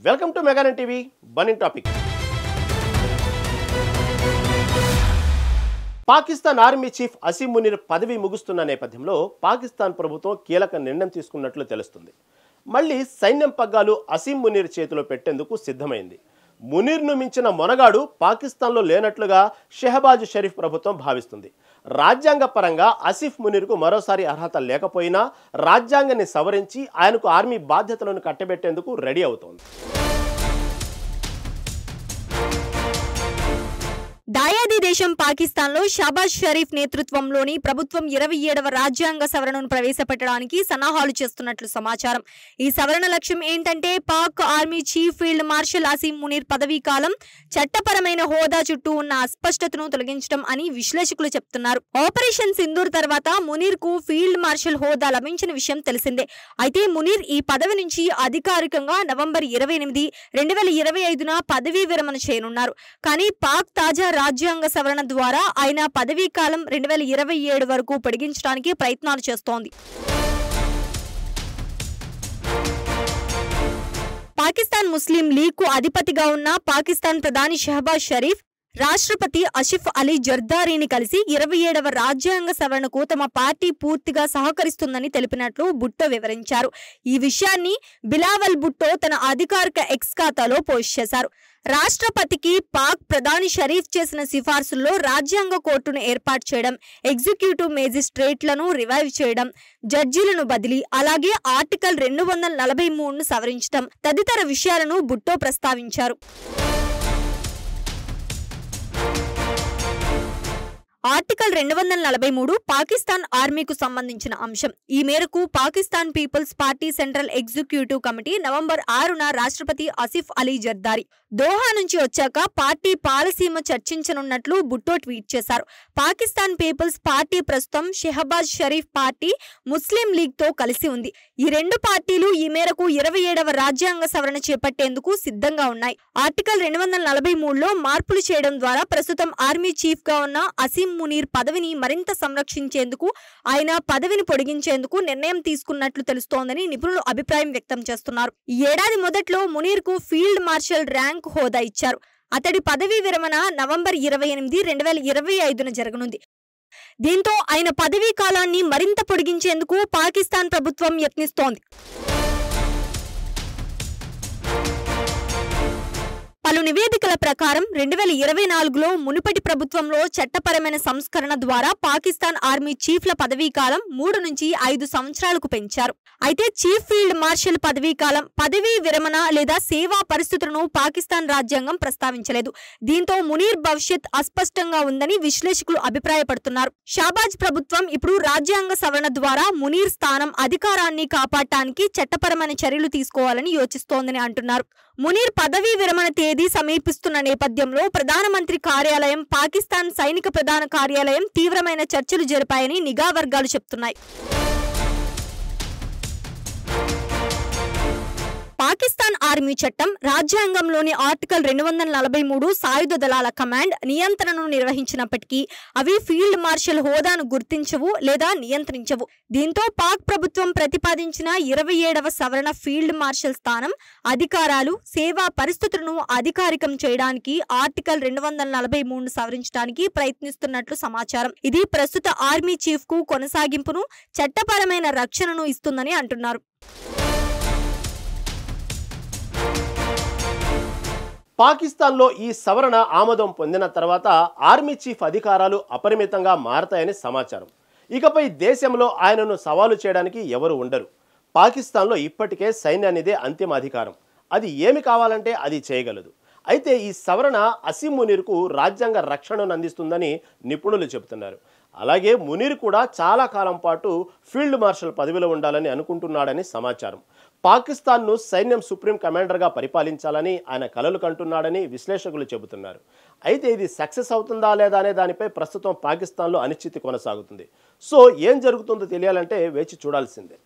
Welcome to మెగానన్ TV burning topic. Pakistan army chief Asim Munir పదవి ముగుస్తున్న నేపథ్యంలో పాకిస్తాన్ ప్రభుత్వం కీలక నిర్ణయం తీసుకున్నట్లు తెలుస్తుంది. మళ్ళీ సైన్యం పగ్గాలు అసీం మునీర్ చేతిలో పెట్టేందుకు సిద్ధమైంది. మునీర్ను మించిన మొనగాడు పాకిస్తాన్లో లేనట్లుగా షెహబాజ్ షరీఫ్ ప్రభుత్వం భావిస్తుంది. రాజ్యాంగ పరంగా ఆసిఫ్ మునీర్కు మరోసారి అర్హత లేకపోయినా రాజ్యాంగాన్ని సవరించి ఆయనకు ఆర్మీ బాధ్యతలను కట్టబెట్టేందుకు రెడీ అవుతోంది. దాయాది దేశం పాకిస్తాన్లో షహబాజ్ షరీఫ్ నేతృత్వంలోని ప్రభుత్వం 27వ రాజ్యాంగ సవరణను ప్రవేశపెట్టడానికి సన్నాహాలు చేస్తున్నట్లు సమాచారం. ఈ సవరణ లక్ష్యం ఏంటంటే Pak army chief field marshal Asim Munir పదవీ కాలం, చట్టపరమైన హోదా చుట్టూ ఉన్న అస్పష్టతను తొలగించడం అని విశ్లేషకులు చెప్తున్నారు. ఆపరేషన్ సింధూర్ తర్వాత మునీర్ కు ఫీల్డ్ మార్షల్ హోదా లభించిన విషయం తెలిసిందే. అయితే మునీర్ ఈ పదవి నుంచి అధికారికంగా నవంబర్ 28, 2025న పదవీ విరమణ చేయనున్నారు. కానీ పాక్ తాజా రాజ్యాంగ సవరణ ద్వారా ఆయన పదవీ కాలం 2027 వరకు పొడిగించడానికి ప్రయత్నాలు చేస్తోంది. పాకిస్తాన్ ముస్లిం లీగ్ కు అధిపతిగా ఉన్న పాకిస్తాన్ ప్రధాని షహబాజ్ షరీఫ్ రాష్ట్రపతి ఆసిఫ్ అలీ జర్దారీని కలిసి 27వ రాజ్యాంగ సవరణకు తమ పార్టీ పూర్తిగా సహకరిస్తుందని తెలిపినట్లు భుట్టో వివరించారు. ఈ విషయాన్ని బిలావల్ భుట్టో తన అధికారిక ఎక్స్ ఖాతాలో పోస్ట్ చేశారు. రాష్ట్రపతికి పాక్ ప్రధాని షరీఫ్ చేసిన సిఫార్సుల్లో రాజ్యాంగ కోర్టును ఏర్పాటు చేయడం, ఎగ్జిక్యూటివ్ మేజిస్ట్రేట్లను రివైవ్ చేయడం, జడ్జీలను బదిలీ, అలాగే ఆర్టికల్ 243ను సవరించడం తదితర విషయాలను భుట్టో ప్రస్తావించారు. ఆర్టికల్ 243 పాకిస్తాన్ ఆర్మీకు సంబంధించిన అంశం. ఈ మేరకు Pakistan People's Party central executive committee November 6న రాష్ట్రపతి ఆసిఫ్ అలీ జర్దారీ దోహా నుంచి వచ్చాక పార్టీ పాలసీమ చర్చించనున్నట్లు భుట్టో ట్వీట్ చేశారు. పాకిస్తాన్ పీపుల్స్ పార్టీ ప్రస్తుతం షెహబాజ్ షరీఫ్ పార్టీ ముస్లిం లీగ్ తో కలిసి ఉంది. ఈ రెండు పార్టీలు ఈ మేరకు 27వ రాజ్యాంగ సవరణ చేపట్టేందుకు సిద్ధంగా ఉన్నాయి. ఆర్టికల్ 243లో మార్పులు చేయడం ద్వారా ప్రస్తుతం ఆర్మీ చీఫ్ గా ఉన్న అసీం మునీర్ పదవిని మరింత సంరక్షించేందుకు, ఆయన పదవిని పొడిగించేందుకు నిర్ణయం తీసుకున్నట్లు తెలుస్తోందని నిపుణులు అభిప్రాయం వ్యక్తం చేస్తున్నారు. ఈ ఏడాది మొదట్లో మునీర్ కు ఫీల్డ్ మార్షల్ ర్యాంక్ హోదా ఇచ్చారు. అతడి పదవీ విరమణ నవంబర్ 28, 2025న జరగనుంది. దీంతో ఆయన పదవీ కాలాన్ని మరింత పొడిగించేందుకు పాకిస్తాన్ ప్రభుత్వం యత్నిస్తోంది. పలు నివేదికల ప్రకారం 2024లో మునుపటి ప్రభుత్వంలో చట్టపరమైన సంస్కరణ ద్వారా పాకిస్తాన్ ఆర్మీ చీఫ్ల పదవీ కాలం 3 నుంచి 5 సంవత్సరాలకు పెంచారు. అయితే చీఫ్ ఫీల్డ్ మార్షల్ పదవీ కాలం, పదవీ విరమణ లేదా సేవా పరిస్థితులను పాకిస్తాన్ రాజ్యాంగం ప్రస్తావించలేదు. దీంతో మునీర్ భవిష్యత్ అస్పష్టంగా ఉందని విశ్లేషకులు అభిప్రాయపడుతున్నారు. షహబాజ్ ప్రభుత్వం ఇప్పుడు రాజ్యాంగ సవరణ ద్వారా మునీర్ స్థానం, అధికారాన్ని కాపాడటానికి చట్టపరమైన చర్యలు తీసుకోవాలని యోచిస్తోందని అంటున్నారు. మునీర్ పదవీ విరమణ తేదీ సమీపిస్తున్న నేపథ్యంలో ప్రధానమంత్రి కార్యాలయం, పాకిస్తాన్ సైనిక ప్రధాన కార్యాలయం తీవ్రమైన చర్చలు జరిపాయని నిఘా వర్గాలు చెప్తున్నాయి. పాకిస్తాన్ ఆర్మీ చట్టం రాజ్యాంగంలోని ఆర్టికల్ 243 సాయుధ దళాల కమాండ్, నియంత్రణను నిర్వహించినప్పటికీ అవి ఫీల్డ్ మార్షల్ హోదాను గుర్తించవు లేదా నియంత్రించవు. దీంతో పాక్ ప్రభుత్వం ప్రతిపాదించిన 27వ సవరణ ఫీల్డ్ మార్షల్ స్థానం, అధికారాలు, సేవా పరిస్థితులను అధికారికం చేయడానికి ఆర్టికల్ 243ను సవరించడానికి ప్రయత్నిస్తున్నట్లు సమాచారం. ఇది ప్రస్తుత ఆర్మీ చీఫ్ కు కొనసాగింపును, చట్టపరమైన రక్షణను ఇస్తుందని అంటున్నారు. పాకిస్తాన్లో ఈ సవరణ ఆమోదం పొందిన తర్వాత ఆర్మీ చీఫ్ అధికారాలు అపరిమితంగా మారతాయని సమాచారం. ఇకపై దేశంలో ఆయనను సవాలు చేయడానికి ఎవరు ఉండరు. పాకిస్తాన్లో ఇప్పటికే సైన్యానిదే అంతిమ అధికారం. అది ఏమి కావాలంటే అది చేయగలదు. అయితే ఈ సవరణ అసీం మునీర్కు రాజ్యాంగ రక్షణను అందిస్తుందని నిపుణులు చెబుతున్నారు. అలాగే మునీర్ కూడా చాలా కాలం పాటు ఫీల్డ్ మార్షల్ పదవిలో ఉండాలని అనుకుంటున్నాడని సమాచారం. పాకిస్తాన్ను సైన్యం సుప్రీం కమాండర్గా పరిపాలించాలని ఆయన కలలు కంటున్నాడని విశ్లేషకులు చెబుతున్నారు. అయితే ఇది సక్సెస్ అవుతుందా లేదా అనే దానిపై ప్రస్తుతం పాకిస్తాన్లో అనిశ్చితి కొనసాగుతుంది. సో ఏం జరుగుతుందో తెలియాలంటే వేచి చూడాల్సిందే.